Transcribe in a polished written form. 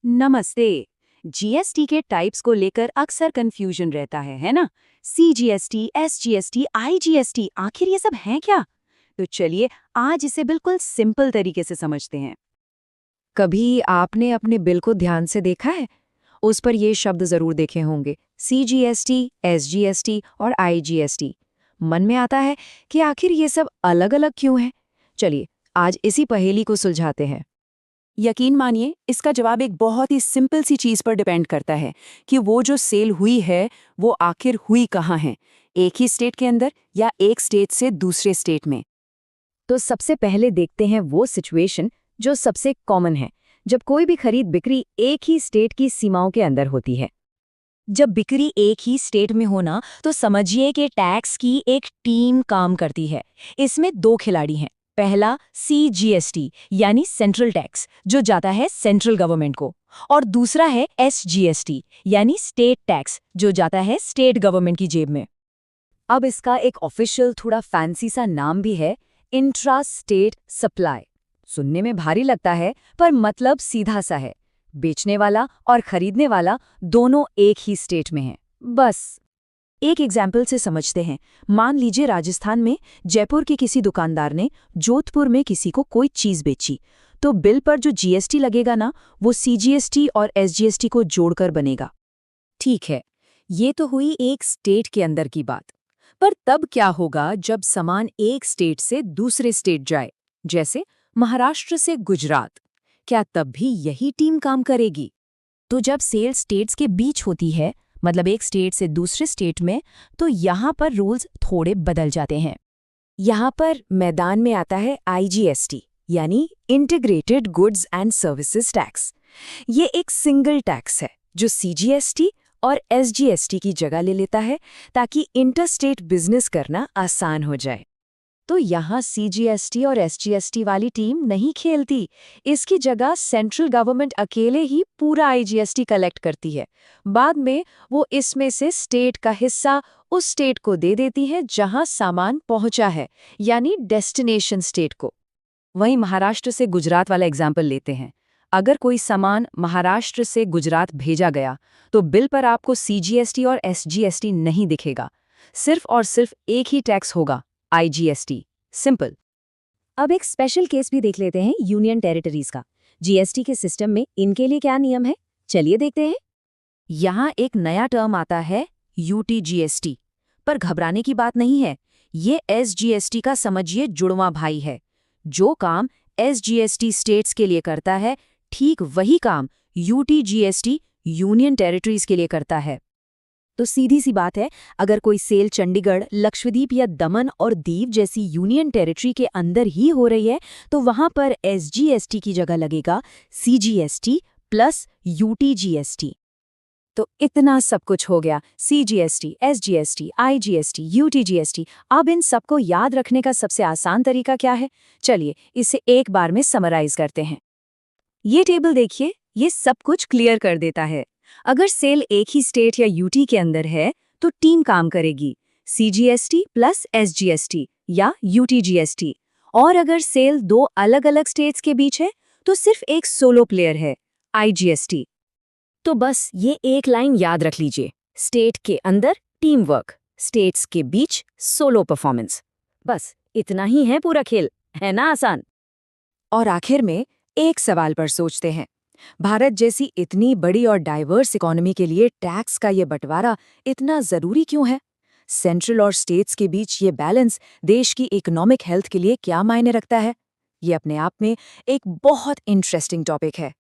नमस्ते। जीएसटी के टाइप्स को लेकर अक्सर कंफ्यूजन रहता है ना? सीजीएसटी, एसजीएसटी, आईजीएसटी, आखिर ये सब हैं क्या? तो चलिए आज इसे बिल्कुल सिंपल तरीके से समझते हैं। कभी आपने अपने बिल को ध्यान से देखा है? उस पर ये शब्द जरूर देखे होंगे, सीजीएसटी, एसजीएसटी और आईजीएसटी। मन में आता है कि आखिर ये सब अलग-अलग क्यों हैं? चलिए, आज इसी पहेली को सुलझाते हैं। यकीन मानिए, इसका जवाब एक बहुत ही सिंपल सी चीज पर डिपेंड करता है कि वो जो सेल हुई है वो आखिर हुई कहाँ है, एक ही स्टेट के अंदर या एक स्टेट से दूसरे स्टेट में। तो सबसे पहले देखते हैं वो सिचुएशन जो सबसे कॉमन है, जब कोई भी खरीद बिक्री एक ही स्टेट की सीमाओं के अंदर होती है। जब बिक्री एक ही स्टेट में होना तो समझिए कि टैक्स की एक टीम काम करती है। इसमें दो खिलाड़ी हैं। पहला सीजीएसटी यानी सेंट्रल टैक्स जो जाता है सेंट्रल गवर्नमेंट को, और दूसरा है एसजीएसटी यानी स्टेट टैक्स जो जाता है स्टेट गवर्नमेंट की जेब में। अब इसका एक ऑफिशियल थोड़ा फैंसी सा नाम भी है, इंट्रा स्टेट सप्लाई। सुनने में भारी लगता है पर मतलब सीधा सा है। बेचने वाला और खरीदने वाला दोनों एक ही स्टेट में हैं। बस एक एग्जाम्पल से समझते हैं। मान लीजिए राजस्थान में जयपुर के किसी दुकानदार ने जोधपुर में किसी को कोई चीज बेची, तो बिल पर जो जीएसटी लगेगा ना, वो सीजीएसटी और एसजीएसटी को जोड़कर बनेगा। ठीक है, ये तो हुई एक स्टेट के अंदर की बात। पर तब क्या होगा जब सामान एक स्टेट से दूसरे स्टेट जाए, जैसे महाराष्ट्र से गुजरात? क्या तब भी यही टीम काम करेगी? तो जब सेल स्टेट्स के बीच होती है, मतलब एक स्टेट से दूसरे स्टेट में, तो यहाँ पर रूल्स थोड़े बदल जाते हैं। यहाँ पर मैदान में आता है आईजीएसटी यानी integrated goods and services tax. ये एक सिंगल टैक्स है जो सीजीएसटी और एसजीएसटी की जगह ले लेता है, ताकि इंटरस्टेट बिजनेस करना आसान हो जाए। तो यहाँ सीजीएसटी और एसजीएसटी वाली टीम नहीं खेलती। इसकी जगह सेंट्रल गवर्नमेंट अकेले ही पूरा आईजीएसटी कलेक्ट करती है। बाद में वो इसमें से स्टेट का हिस्सा उस स्टेट को दे देती है जहाँ सामान पहुंचा है, यानी डेस्टिनेशन स्टेट को। वहीं महाराष्ट्र से गुजरात वाला एग्जाम्पल लेते हैं। अगर कोई सामान महाराष्ट्र से गुजरात भेजा गया, तो बिल पर आपको सीजीएसटी और एसजीएसटी नहीं दिखेगा। सिर्फ और सिर्फ एक ही टैक्स होगा, आईजीएसटी। सिंपल। अब एक स्पेशल केस भी देख लेते हैं, यूनियन टेरिटरीज का। जीएसटी के सिस्टम में इनके लिए क्या नियम है, चलिए देखते हैं। यहाँ एक नया टर्म आता है, यूटीजीएसटी। पर घबराने की बात नहीं है, ये एसजीएसटी का समझिए जुड़वां भाई है। जो काम एसजीएसटी स्टेट्स के लिए करता है, ठीक वही काम यूटीजीएसटी यूनियन टेरिटरीज के लिए करता है। तो सीधी सी बात है, अगर कोई सेल चंडीगढ़, लक्षद्वीप या दमन और दीव जैसी यूनियन टेरिटरी के अंदर ही हो रही है, तो वहां पर एसजीएसटी की जगह लगेगा सीजीएसटी प्लस यूटीजीएसटी। तो इतना सब कुछ हो गया, सीजीएसटी, एसजीएसटी, आईजीएसटी, यूटीजीएसटी। अब इन सबको याद रखने का सबसे आसान तरीका क्या है? चलिए इसे एक बार में समराइज करते हैं। ये टेबल देखिए, ये सब कुछ क्लियर कर देता है। अगर सेल एक ही स्टेट या यूटी के अंदर है, तो टीम काम करेगी, सीजीएसटी प्लस एसजीएसटी या यूटीजीएसटी। और अगर सेल दो अलग अलग स्टेट्स के बीच है, तो सिर्फ एक सोलो प्लेयर है, आईजीएसटी। तो बस ये एक लाइन याद रख लीजिए, स्टेट के अंदर टीम वर्क, स्टेट्स के बीच सोलो परफॉर्मेंस। बस इतना ही है पूरा खेल, है ना आसान? और आखिर में एक सवाल पर सोचते हैं। भारत जैसी इतनी बड़ी और डाइवर्स इकोनॉमी के लिए टैक्स का ये बंटवारा इतना जरूरी क्यों है? सेंट्रल और स्टेट्स के बीच ये बैलेंस देश की इकोनॉमिक हेल्थ के लिए क्या मायने रखता है? ये अपने आप में एक बहुत इंटरेस्टिंग टॉपिक है।